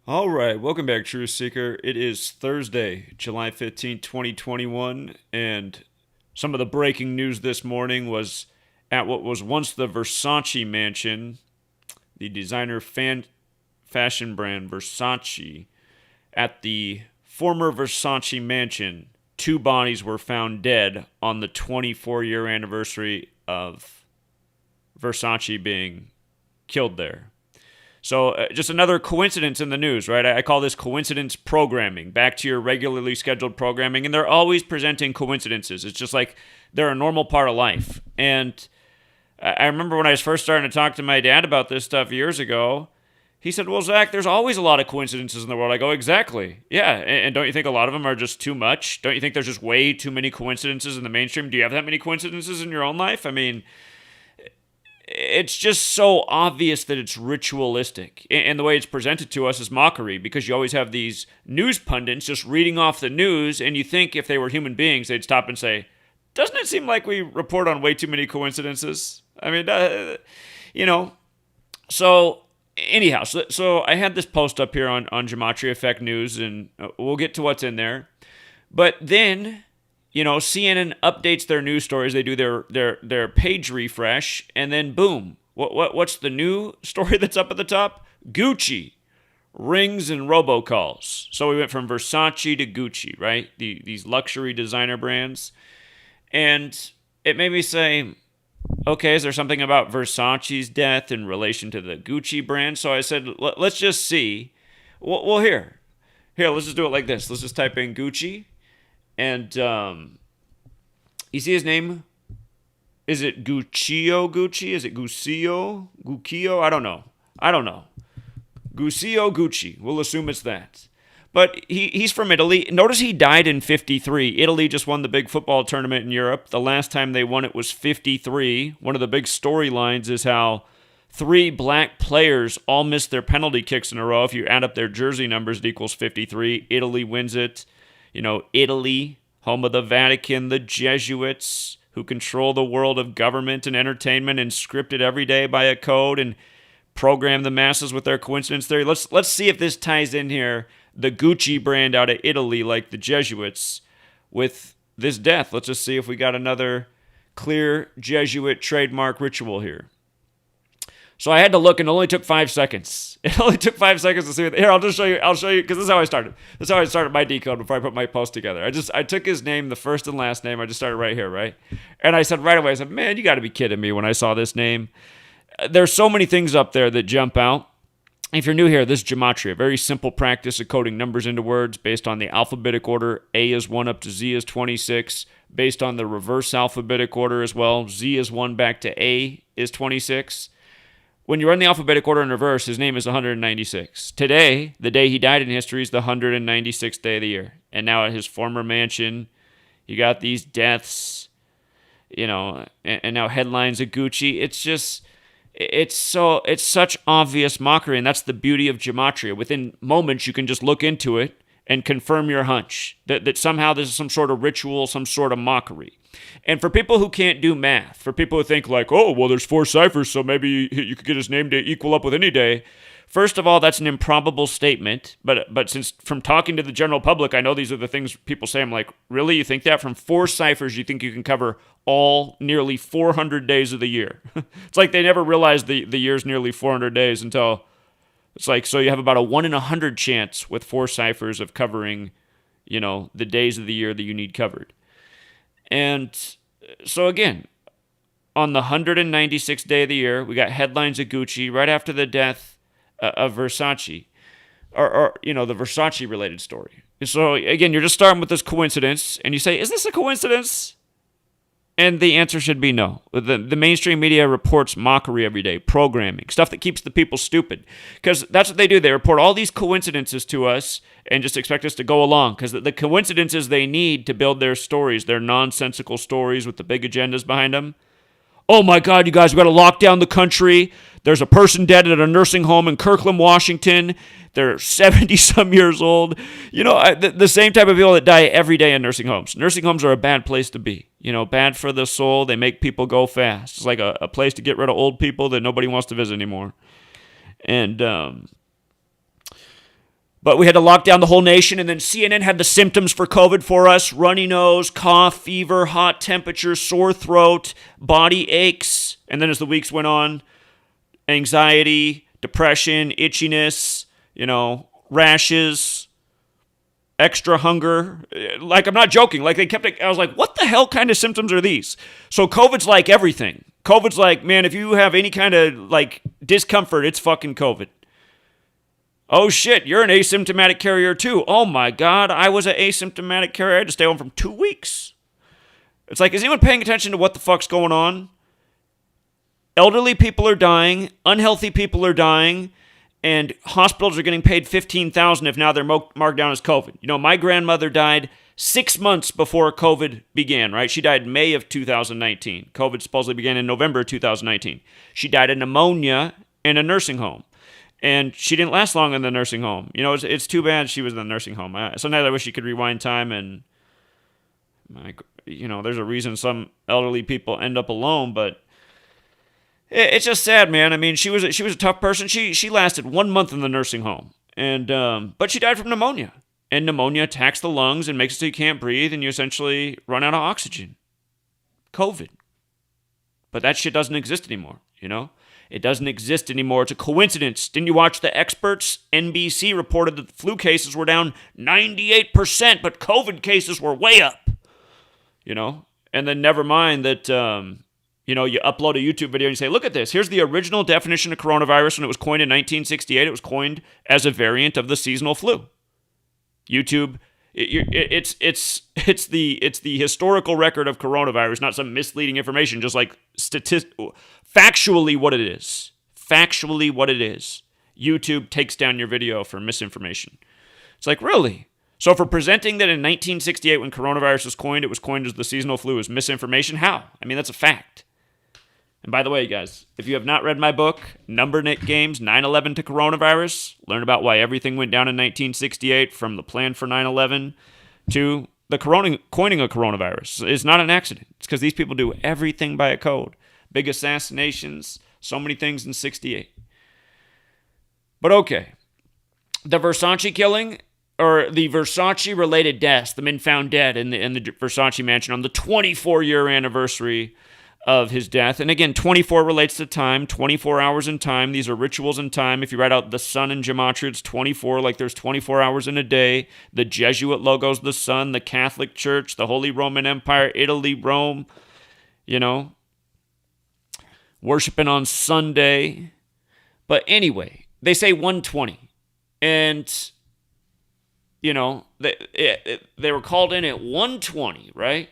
All right, welcome back, Truth Seeker. It is Thursday, July 15th, 2021, and some of the breaking news this morning was at what was once the Versace Mansion, the designer fashion brand Versace. At the former Versace Mansion, two bodies were found dead on the 24-year anniversary of Versace being killed there. So, just another coincidence in the news, right? I call this coincidence programming. Back to your regularly scheduled programming, and they're always presenting coincidences. It's just like they're a normal part of life. And I remember when I was first starting to talk to my dad about this stuff years ago, he said, "Well, Zach, there's always a lot of coincidences in the world." I go, "Exactly. Yeah. And don't you think a lot of them are just too much? Don't you think there's just way too many coincidences in the mainstream? Do you have that many coincidences in your own life? I mean, it's just so obvious that it's ritualistic. And the way it's presented to us is mockery, because you always have these news pundits just reading off the news, and you think if they were human beings, they'd stop and say, doesn't it seem like we report on way too many coincidences? I mean, So, anyhow, so I had this post up here on GematriaEffectNews, and we'll get to what's in there. But then CNN updates their news stories. They do their page refresh, and then boom. What's the new story that's up at the top? Gucci rings and robocalls. So we went from Versace to Gucci, right? These luxury designer brands. And it made me say, okay, is there something about Versace's death in relation to the Gucci brand? So I said, let's just see. Well, here, let's just do it like this. Let's just type in Gucci. And you see his name? Is it Gucci? Is it Guccio? I don't know. Gucci. We'll assume it's that. But he's from Italy. Notice he died in 53. Italy just won the big football tournament in Europe. The last time they won it was 53. One of the big storylines is how three black players all missed their penalty kicks in a row. If you add up their jersey numbers, it equals 53. Italy wins it. Italy, home of the Vatican, the Jesuits, who control the world of government and entertainment and script it every day by a code and program the masses with their coincidence theory. Let's see if this ties in here, the Gucci brand out of Italy, like the Jesuits, with this death. Let's just see if we got another clear Jesuit trademark ritual here. So I had to look, and it only took 5 seconds. It only took 5 seconds to see it. Here, I'll show you, because this is how I started. This is how I started my decode before I put my post together. I took his name, the first and last name. I just started right here, right? And I said right away, man, you got to be kidding me when I saw this name. There's so many things up there that jump out. If you're new here, this is Gematria, very simple practice of coding numbers into words based on the alphabetic order. A is 1 up to Z is 26. Based on the reverse alphabetic order as well. Z is 1 back to A is 26. When you run the alphabetic order in reverse, his name is 196. Today, the day he died in history, is the 196th day of the year. And now at his former mansion, you got these deaths, and now headlines of Gucci. It's such obvious mockery, and that's the beauty of Gematria. Within moments, you can just look into it and confirm your hunch that somehow this is some sort of ritual, some sort of mockery. And for people who can't do math, for people who think like, oh, well, there's 4 ciphers, so maybe you could get his name to equal up with any day. First of all, that's an improbable statement. But since from talking to the general public, I know these are the things people say. I'm like, really? You think that? From 4 ciphers, you think you can cover all nearly 400 days of the year? It's like they never realized the year's nearly 400 days until it's like, so you have about a 1 in 100 chance with 4 ciphers of covering, the days of the year that you need covered. And so again, on the 196th day of the year, we got headlines of Gucci right after the death of Versace, or the Versace related story. So again, you're just starting with this coincidence, and you say, is this a coincidence? And the answer should be no. The mainstream media reports mockery every day, programming, stuff that keeps the people stupid. Because that's what they do. They report all these coincidences to us and just expect us to go along. Because the coincidences they need to build their stories, their nonsensical stories with the big agendas behind them. Oh my God, you guys, we got to lock down the country. There's a person dead at a nursing home in Kirkland, Washington. They're 70-some years old. The same type of people that die every day in nursing homes. Nursing homes are a bad place to be. Bad for the soul. They make people go fast. It's like a place to get rid of old people that nobody wants to visit anymore. And But we had to lock down the whole nation, and then CNN had the symptoms for COVID for us: runny nose, cough, fever, hot temperature, sore throat, body aches. And then as the weeks went on, anxiety, depression, itchiness, rashes, extra hunger. Like, I'm not joking. Like, I was like, what the hell kind of symptoms are these? So COVID's like everything. COVID's like, man, if you have any kind of, like, discomfort, it's fucking COVID. Oh, shit, you're an asymptomatic carrier, too. Oh, my God, I was an asymptomatic carrier. I had to stay home for 2 weeks. It's like, is anyone paying attention to what the fuck's going on? Elderly people are dying. Unhealthy people are dying. And hospitals are getting paid $15,000 if now they're marked down as COVID. My grandmother died 6 months before COVID began, right? She died May of 2019. COVID supposedly began in November of 2019. She died of pneumonia in a nursing home. And she didn't last long in the nursing home. It's too bad she was in the nursing home. Sometimes I wish you could rewind time and, there's a reason some elderly people end up alone, but it's just sad, man. I mean, she was a tough person. She lasted 1 month in the nursing home, and but she died from pneumonia. And pneumonia attacks the lungs and makes it so you can't breathe, and you essentially run out of oxygen. COVID. But that shit doesn't exist anymore, It doesn't exist anymore. It's a coincidence. Didn't you watch The Experts? NBC reported that the flu cases were down 98%, but COVID cases were way up. And then never mind that, you upload a YouTube video and you say, look at this. Here's the original definition of coronavirus when it was coined in 1968. It was coined as a variant of the seasonal flu. YouTube, it's the historical record of coronavirus, not some misleading information, just like factually what it is. Factually what it is. YouTube takes down your video for misinformation. It's like, really? So for presenting that in 1968 when coronavirus was coined as the seasonal flu is misinformation? How? I mean, that's a fact. And by the way, guys, if you have not read my book, Number Nick Games, 9/11 to Coronavirus, learn about why everything went down in 1968 from the plan for 9/11 to the coining of coronavirus. It's not an accident. It's because these people do everything by a code. Big assassinations, so many things in 68. But okay, the Versace killing, or the Versace-related deaths, the men found dead in the Versace Mansion on the 24-year anniversary of his death. And again, 24 relates to time, 24 hours in time. These are rituals in time. If you write out the sun in Gematria, it's 24, like there's 24 hours in a day. The Jesuit logo's the sun, the Catholic Church, the Holy Roman Empire, Italy, Rome, worshiping on Sunday. But anyway, they say 120. And, they were called in at 120, right?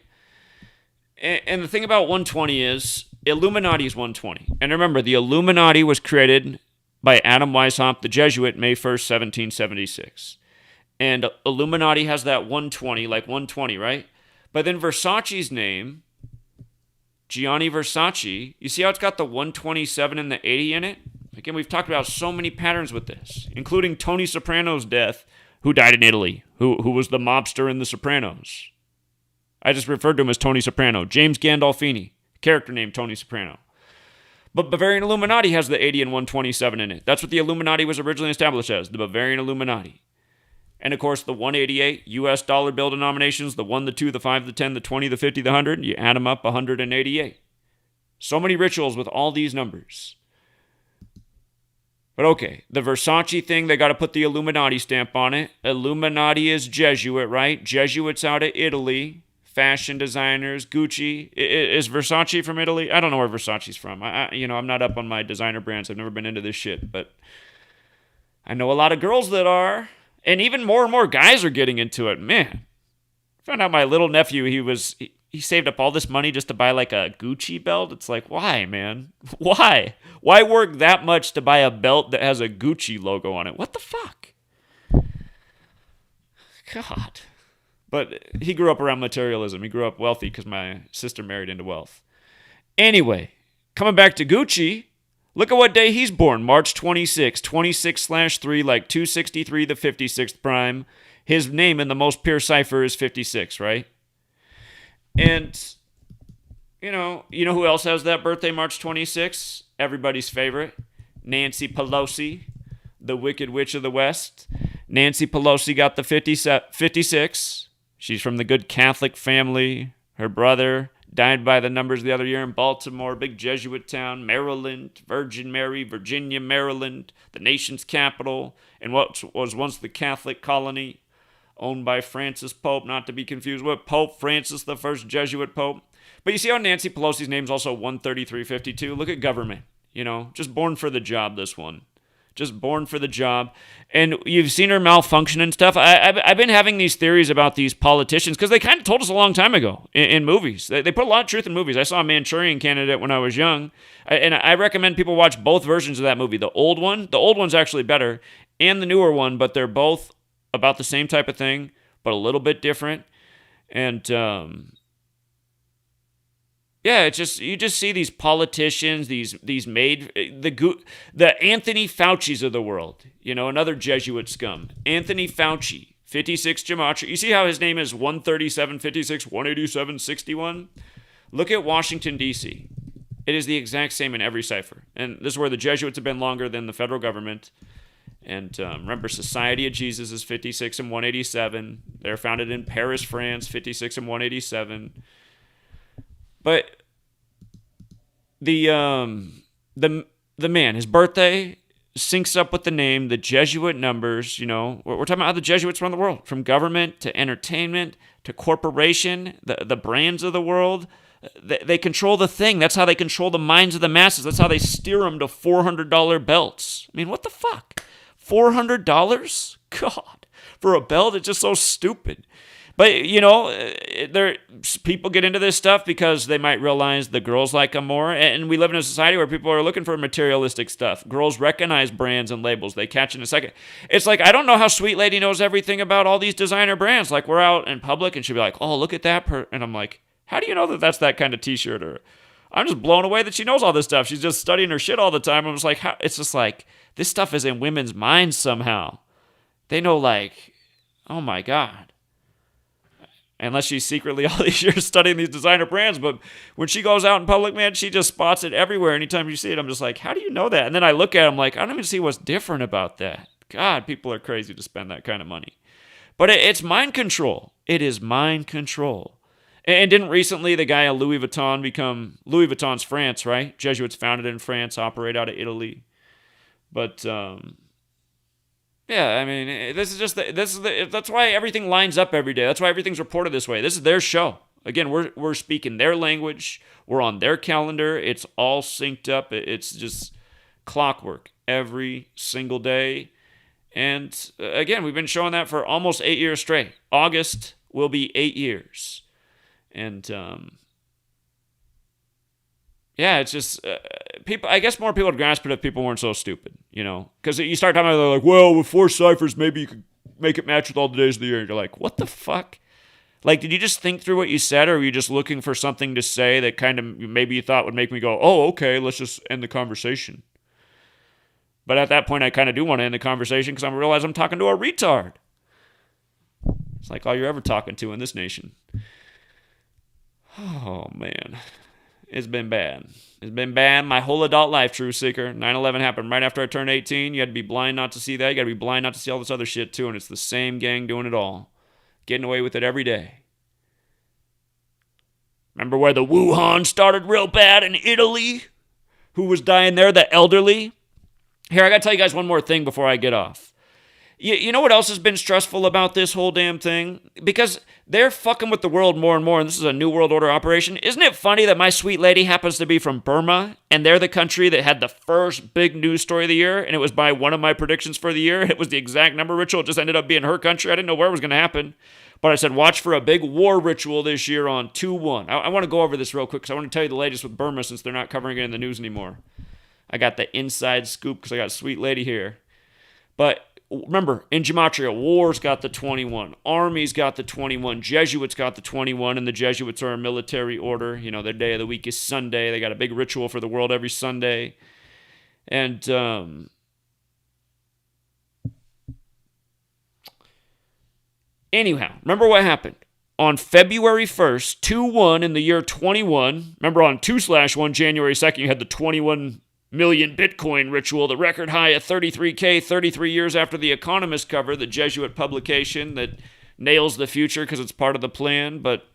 And the thing about 120 is Illuminati is 120. And remember, the Illuminati was created by Adam Weishaupt, the Jesuit, May 1st, 1776. And Illuminati has that 120, like 120, right? But then Versace's name, Gianni Versace, you see how it's got the 127 and the 80 in it? Again, we've talked about so many patterns with this, including Tony Soprano's death, who died in Italy, who was the mobster in The Sopranos. I just referred to him as Tony Soprano. James Gandolfini, character named Tony Soprano. But Bavarian Illuminati has the 80 and 127 in it. That's what the Illuminati was originally established as, the Bavarian Illuminati. And of course, the 188 US dollar bill denominations, the 1, the 2, the 5, the 10, the 20, the 50, the 100, you add them up, 188. So many rituals with all these numbers. But okay, the Versace thing, they got to put the Illuminati stamp on it. Illuminati is Jesuit, right? Jesuits out of Italy. Fashion designers, Gucci. Is Versace from Italy? I don't know where Versace's from. I'm not up on my designer brands. I've never been into this shit, but I know a lot of girls that are, and even more and more guys are getting into it. Man, found out my little nephew, he saved up all this money just to buy like a Gucci belt. It's like, why, man? Why? Why work that much to buy a belt that has a Gucci logo on it? What the fuck? God. But he grew up around materialism. He grew up wealthy because my sister married into wealth. Anyway, coming back to Gucci, look at what day he's born. March 26, 26/3, like 263, the 56th prime. His name in the most pure cipher is 56, right? And, you know who else has that birthday, March 26? Everybody's favorite, Nancy Pelosi, the Wicked Witch of the West. Nancy Pelosi got the 56. She's from the good Catholic family. Her brother died by the numbers the other year in Baltimore, big Jesuit town, Maryland, Virgin Mary, Virginia, Maryland, the nation's capital, and what was once the Catholic colony, owned by Francis Pope, not to be confused with Pope Francis, the first Jesuit Pope. But you see how Nancy Pelosi's name's also 13352? Look at government, just born for the job, this one. Just born for the job. And you've seen her malfunction and stuff. I've been having these theories about these politicians because they kind of told us a long time ago in movies. They put a lot of truth in movies. I saw a Manchurian Candidate when I was young, and I recommend people watch both versions of that movie. The one's actually better, and the newer one, but they're both about the same type of thing, but a little bit different. And yeah, it's just you just see these politicians, the Anthony Fauci's of the world, another Jesuit scum. Anthony Fauci, 56 Gematria. You see how his name is 137, 56, 187, 61? Look at Washington, D.C. It is the exact same in every cipher. And this is where the Jesuits have been longer than the federal government. And remember, Society of Jesus is 56 and 187. They're founded in Paris, France, 56 and 187. But the man, his birthday syncs up with the name, the Jesuit numbers. We're talking about how the Jesuits run the world, from government to entertainment to corporation, the brands of the world. They control the thing. That's how they control the minds of the masses. That's how they steer them to $400 belts. I mean, what the fuck? $400? God, for a belt? It's just so stupid. But, people get into this stuff because they might realize the girls like them more. And we live in a society where people are looking for materialistic stuff. Girls recognize brands and labels. They catch in a second. It's like, I don't know how Sweet Lady knows everything about all these designer brands. Like, we're out in public and she'll be like, oh, look at that. And I'm like, how do you know that that's that kind of t-shirt? Or I'm just blown away that she knows all this stuff. She's just studying her shit all the time. I'm just like, how? It's just like, this stuff is in women's minds somehow. They know, like, oh my God. Unless she's secretly all these years studying these designer brands. But when she goes out in public, man, she just spots it everywhere. Anytime you see it, I'm just like, how do you know that? And then I look at it, I'm like, I don't even see what's different about that. God, people are crazy to spend that kind of money. But it's mind control. It is mind control. And didn't recently the guy at Louis Vuitton become Louis Vuitton's France, right? Jesuits founded in France, operate out of Italy. But yeah, I mean, that's why everything lines up every day. That's why everything's reported this way. This is their show. Again, we're speaking their language. We're on their calendar. It's all synced up. It's just clockwork every single day. And again, we've been showing that for almost 8 years straight. August will be 8 years. And yeah, it's just people. I guess more people would grasp it if people weren't so stupid, Because you start talking about, they're like, well, with 4 ciphers, maybe you could make it match with all the days of the year. And you're like, what the fuck? Like, did you just think through what you said, or were you just looking for something to say that kind of maybe you thought would make me go, oh, okay, let's just end the conversation? But at that point, I kind of do want to end the conversation because I realize I'm talking to a retard. It's like all you're ever talking to in this nation. Oh, man. It's been bad. It's been bad my whole adult life, Truth Seeker. 9/11 happened right after I turned 18. You had to be blind not to see that. You got to be blind not to see all this other shit, too. And it's the same gang doing it all. Getting away with it every day. Remember where the Wuhan started real bad in Italy? Who was dying there? The elderly? Here, I got to tell you guys one more thing before I get off. You know what else has been stressful about this whole damn thing? Because they're fucking with the world more and more, and this is a New World Order operation. Isn't it funny that my sweet lady happens to be from Burma, and they're the country that had the first big news story of the year, and it was by one of my predictions for the year. It was the exact number ritual. It just ended up being her country. I didn't know where it was going to happen. But I said, watch for a big war ritual this year on 2/1. I want to go over this real quick, because I want to tell you the latest with Burma, since they're not covering it in the news anymore. I got the inside scoop, because I got a sweet lady here. But remember, in Gematria, War's got the 21, Army's got the 21, Jesuits got the 21, and the Jesuits are a military order. Their day of the week is Sunday. They got a big ritual for the world every Sunday. And anyhow, remember what happened? On February 1st, 2/1 in the year 21, remember on 2/1, January 2nd, you had the 21 million Bitcoin ritual, the record high of 33K 33 years after The Economist cover, the Jesuit publication that nails the future because it's part of the plan. But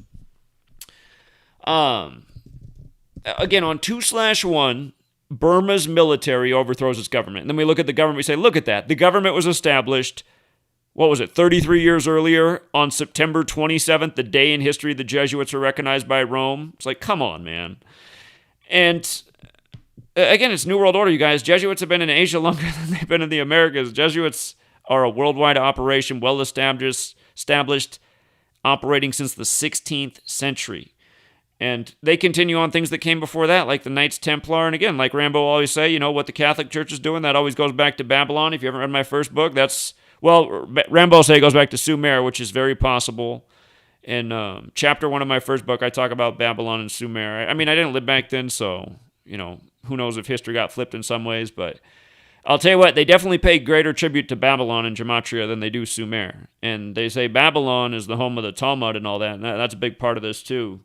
again, on 2/1, Burma's military overthrows its government. And then we look at the government, we say, look at that. The government was established, 33 years earlier on September 27th, the day in history the Jesuits were recognized by Rome. It's like, come on, man. And again, it's New World Order, you guys. Jesuits have been in Asia longer than they've been in the Americas. Jesuits are a worldwide operation, well established, operating since the 16th century. And they continue on things that came before that, like the Knights Templar. And again, like Rambo always say, what the Catholic Church is doing, that always goes back to Babylon. If you haven't read my first book, Rambo say it goes back to Sumer, which is very possible. In chapter 1 of my first book, I talk about Babylon and Sumer. I didn't live back then, so, who knows if history got flipped in some ways, but I'll tell you what, they definitely pay greater tribute to Babylon and Gematria than they do Sumer. And they say Babylon is the home of the Talmud and all that, and that's a big part of this too.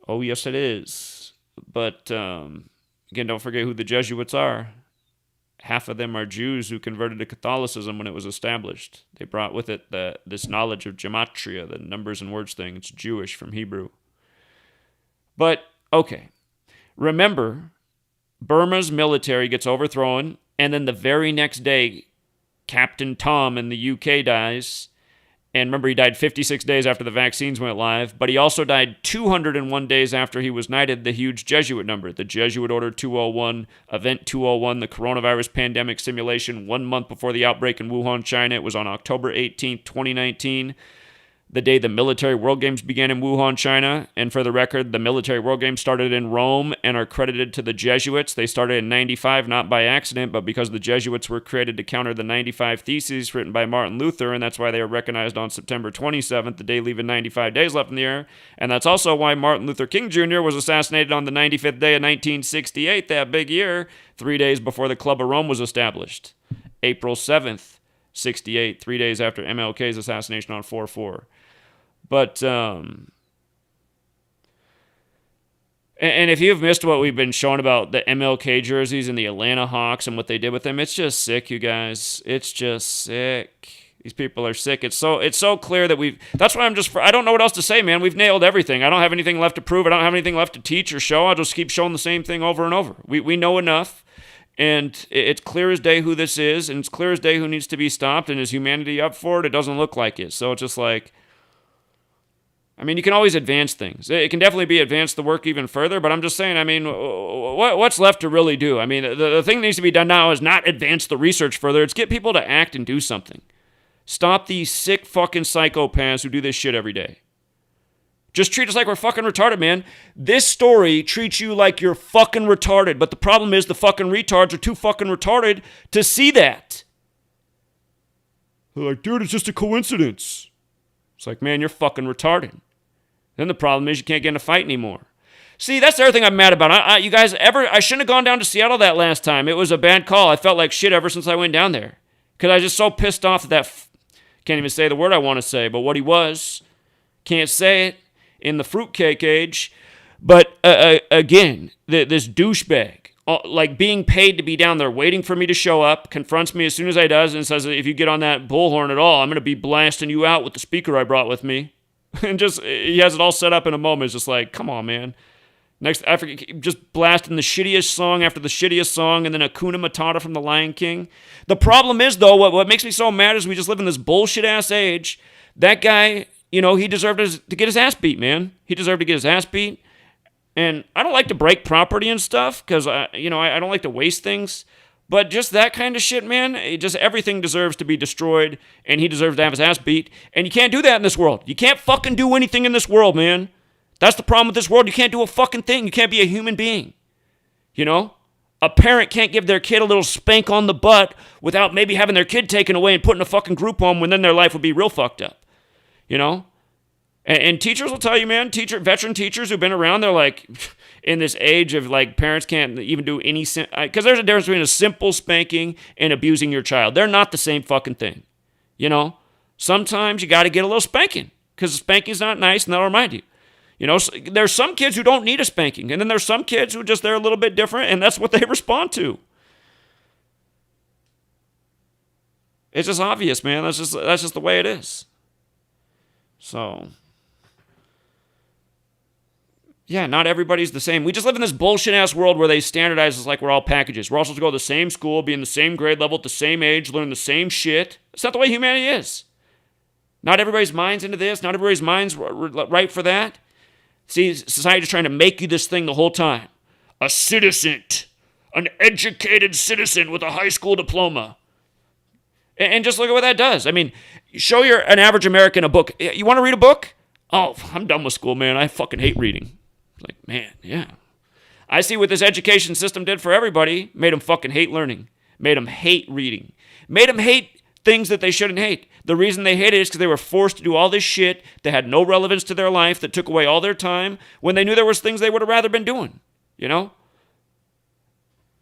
Oh, yes, it is. But, again, don't forget who the Jesuits are. Half of them are Jews who converted to Catholicism when it was established. They brought with it this knowledge of Gematria, the numbers and words thing. It's Jewish from Hebrew. But, okay. Remember, Burma's military gets overthrown, and then the very next day, Captain Tom in the UK dies. And remember, he died 56 days after the vaccines went live, but he also died 201 days after he was knighted, the huge Jesuit number, the Jesuit Order 201, Event 201, the coronavirus pandemic simulation 1 month before the outbreak in Wuhan, China. It was on October 18th, 2019. The day the military World Games began in Wuhan, China. And for the record, the military World Games started in Rome and are credited to the Jesuits. They started in 95, not by accident, but because the Jesuits were created to counter the 95 Theses written by Martin Luther, and that's why they were recognized on September 27th, the day leaving 95 days left in the year. And that's also why Martin Luther King Jr. was assassinated on the 95th day of 1968, that big year, 3 days before the Club of Rome was established. April 7th, 68, 3 days after MLK's assassination on 4/4. But, and if you've missed what we've been showing about the MLK jerseys and the Atlanta Hawks and what they did with them, it's just sick, you guys. It's just sick. These people are sick. It's so clear that that's why I don't know what else to say, man. We've nailed everything. I don't have anything left to prove. I don't have anything left to teach or show. I'll just keep showing the same thing over and over. We know enough. And it's clear as day who this is, and it's clear as day who needs to be stopped, and is humanity up for it? It doesn't look like it. So it's just like, you can always advance things. It can definitely be advance the work even further, but I'm just saying, what's left to really do? The thing that needs to be done now is not advance the research further. It's get people to act and do something. Stop these sick fucking psychopaths who do this shit every day. Just treat us like we're fucking retarded, man. This story treats you like you're fucking retarded, but the problem is the fucking retards are too fucking retarded to see that. They're like, dude, it's just a coincidence. It's like, man, you're fucking retarded. Then the problem is you can't get in a fight anymore. See, that's the other thing I'm mad about. You guys I shouldn't have gone down to Seattle that last time. It was a bad call. I felt like shit ever since I went down there. Because I was just so pissed off that can't even say the word I want to say, but what he was. Can't say it in the fruitcake age. But again, this douchebag, like being paid to be down there waiting for me to show up, confronts me as soon as I does and says, if you get on that bullhorn at all, I'm going to be blasting you out with the speaker I brought with me. And he has it all set up in a moment. It's just like, come on, man. Next, I forget, just blasting the shittiest song after the shittiest song, and then Hakuna Matata from The Lion King. The problem is, though, what makes me so mad is we just live in this bullshit-ass age. That guy, he deserved to get his ass beat, man. He deserved to get his ass beat. And I don't like to break property and stuff, because, I don't like to waste things. But just that kind of shit, man, everything deserves to be destroyed, and he deserves to have his ass beat. And you can't do that in this world. You can't fucking do anything in this world, man. That's the problem with this world. You can't do a fucking thing. You can't be a human being. A parent can't give their kid a little spank on the butt without maybe having their kid taken away and put in a fucking group home when then their life would be real fucked up. And teachers will tell you, man, veteran teachers who've been around, they're like, in this age of like parents can't even do any, because there's a difference between a simple spanking and abusing your child. They're not the same fucking thing. Sometimes you got to get a little spanking because spanking's not nice, and that'll remind you. You know, there's some kids who don't need a spanking, and then there's some kids who they're a little bit different, and that's what they respond to. It's just obvious, man. That's just the way it is. So, yeah, not everybody's the same. We just live in this bullshit-ass world where they standardize us like we're all packages. We're all supposed to go to the same school, be in the same grade level, at the same age, learn the same shit. It's not the way humanity is. Not everybody's mind's into this. Not everybody's mind's right for that. See, society's trying to make you this thing the whole time. A citizen. An educated citizen with a high school diploma. And just look at what that does. I mean, show an average American a book. You want to read a book? Oh, I'm done with school, man. I fucking hate reading. Like, man, yeah. I see what this education system did for everybody. Made them fucking hate learning. Made them hate reading. Made them hate things that they shouldn't hate. The reason they hated it is because they were forced to do all this shit that had no relevance to their life, that took away all their time, when they knew there was things they would have rather been doing, you know?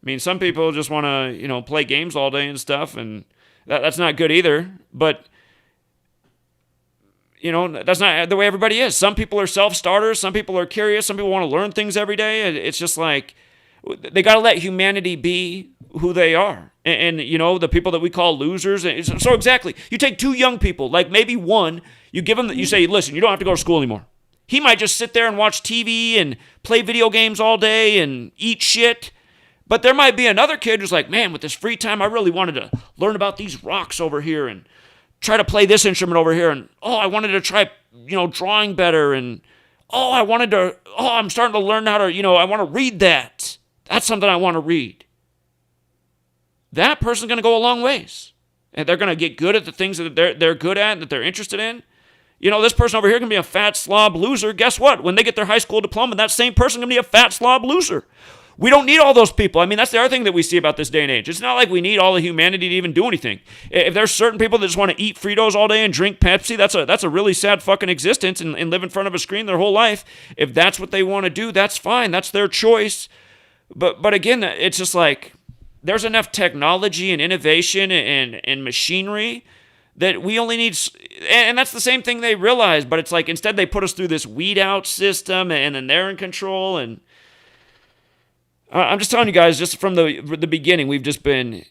I mean, some people just want to, you know, play games all day and stuff, and that's not good either, but, you know, that's not the way everybody is. Some people are self-starters, some people are curious, some people want to learn things every day. It's just like, they got to let humanity be who they are. And, you know, the people that we call losers. So exactly, you take two young people, like maybe one, you give them, you say, listen, you don't have to go to school anymore. He might just sit there and watch TV and play video games all day and eat shit. But there might be another kid who's like, man, with this free time, I really wanted to learn about these rocks over here and try to play this instrument over here. And, I wanted to try, you know, drawing better. And, I'm starting to learn how to, you know, I want to read that. That's something I want to read. That person's going to go a long ways. And they're going to get good at the things that they're good at, that they're interested in. You know, this person over here can be a fat slob loser. Guess what? When they get their high school diploma, that same person can be a fat slob loser. We don't need all those people. I mean, that's the other thing that we see about this day and age. It's not like we need all the humanity to even do anything. If there's certain people that just want to eat Fritos all day and drink Pepsi, that's a really sad fucking existence and live in front of a screen their whole life. If that's what they want to do, that's fine. That's their choice. But again, it's just like there's enough technology and innovation and machinery that we only need, and that's the same thing they realize, but it's like instead they put us through this weed out system and then they're in control. And I'm just telling you guys, just from the beginning, we've just been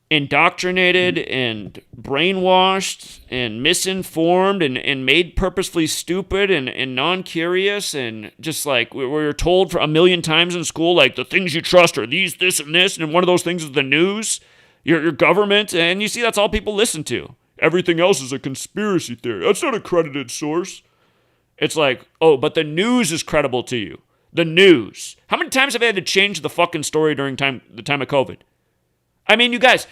indoctrinated and brainwashed and misinformed and made purposefully stupid and non-curious, and just like we were told for a million times in school, like the things you trust are these, this, and this, and one of those things is the news, your government, and you see that's all people listen to. Everything else is a conspiracy theory. That's not a credited source. It's like, oh, but the news is credible to you. The news. How many times have I had to change the fucking story during the time of COVID? I mean, you guys,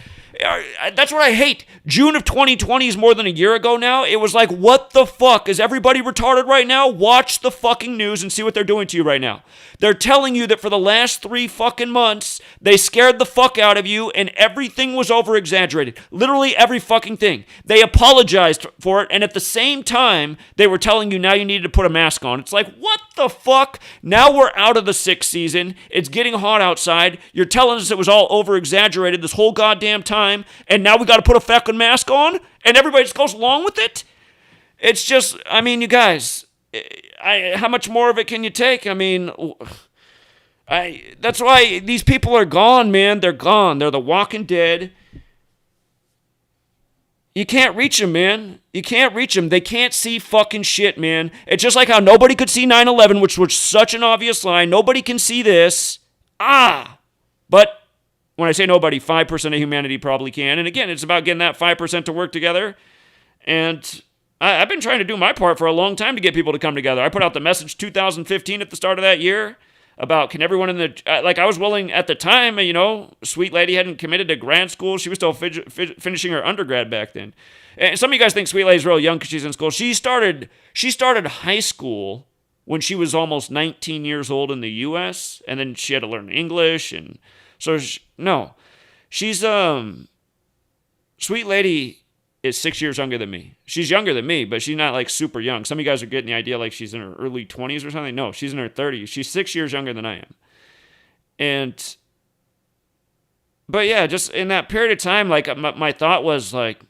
that's what I hate. June of 2020 is more than a year ago now. It was like, what the fuck? Is everybody retarded right now? Watch the fucking news and see what they're doing to you right now. They're telling you that for the last 3 fucking months, they scared the fuck out of you and everything was over-exaggerated. Literally every fucking thing. They apologized for it, and at the same time, they were telling you now you needed to put a mask on. It's like, what the fuck? Now we're out of the 6th season. It's getting hot outside. You're telling us it was all over-exaggerated this whole goddamn time, and now we got to put a fucking mask on, and everybody just goes along with it? It's just, I mean, you guys, how much more of it can you take? I mean, that's why these people are gone, man. They're gone. They're the walking dead. You can't reach them, man. You can't reach them. They can't see fucking shit, man. It's just like how nobody could see 9/11, which was such an obvious lie. Nobody can see this. But when I say nobody, 5% of humanity probably can. And again, it's about getting that 5% to work together. And I've been trying to do my part for a long time to get people to come together. I put out the message 2015 at the start of that year about can everyone in the, like I was willing at the time, you know, sweet lady hadn't committed to grad school. She was still finishing her undergrad back then. And some of you guys think sweet lady's real young because she's in school. She started high school when she was almost 19 years old in the U.S. And then she had to learn English. And so, she's, sweet lady is 6 years younger than me. She's younger than me, but she's not like super young. Some of you guys are getting the idea like she's in her early 20s or something. No, she's in her 30s. She's 6 years younger than I am. But yeah, just in that period of time, like my thought was like,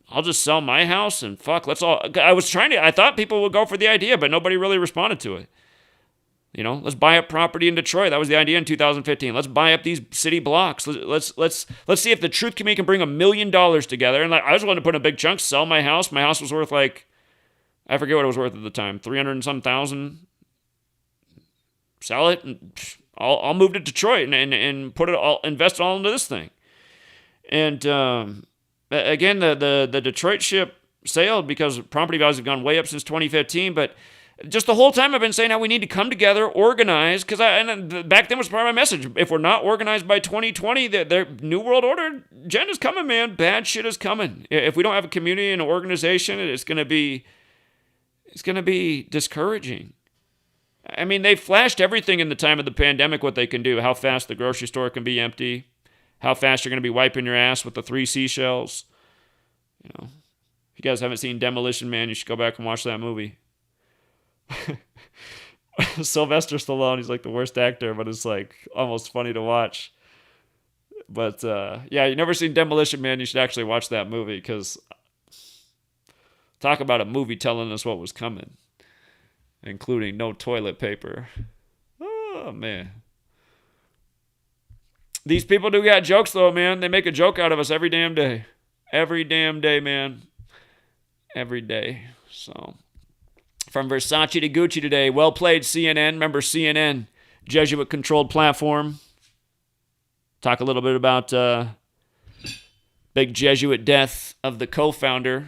I'll just sell my house and fuck, let's all. I thought people would go for the idea, but nobody really responded to it. Let's buy up property in Detroit. That was the idea in 2015. Let's buy up these city blocks. Let's see if the Truth Committee can bring $1 million together. And I was willing to put in a big chunk, sell my house. My house was worth I forget what it was worth at the time, 300 and some thousand. Sell it, and I'll move to Detroit and put it all, invest it all into this thing. And again, the Detroit ship sailed because property values have gone way up since 2015, but just the whole time I've been saying how we need to come together, organize, because back then was part of my message. If we're not organized by 2020, the New World Order agenda's coming, man. Bad shit is coming. If we don't have a community and an organization, it's going to be discouraging. I mean, they flashed everything in the time of the pandemic, what they can do, how fast the grocery store can be empty, how fast you're going to be wiping your ass with the 3 seashells. If you guys haven't seen Demolition Man, you should go back and watch that movie. Sylvester Stallone, he's like the worst actor, but it's like almost funny to watch. But yeah, you never seen Demolition Man, you should actually watch that movie, because talk about a movie telling us what was coming, including no toilet paper. Oh man, these people do got jokes though, man. They make a joke out of us every damn day, man, every day. So from Versace to Gucci today. Well played, CNN. Remember CNN, Jesuit-controlled platform. Talk a little bit about big Jesuit death of the co-founder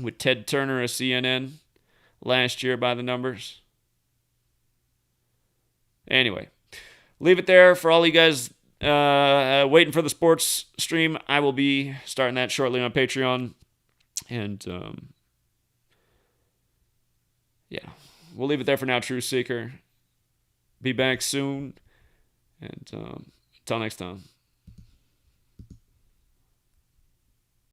with Ted Turner of CNN last year by the numbers. Anyway, leave it there for all you guys waiting for the sports stream. I will be starting that shortly on Patreon. And yeah, we'll leave it there for now, Truth Seeker. Be back soon. And until next time.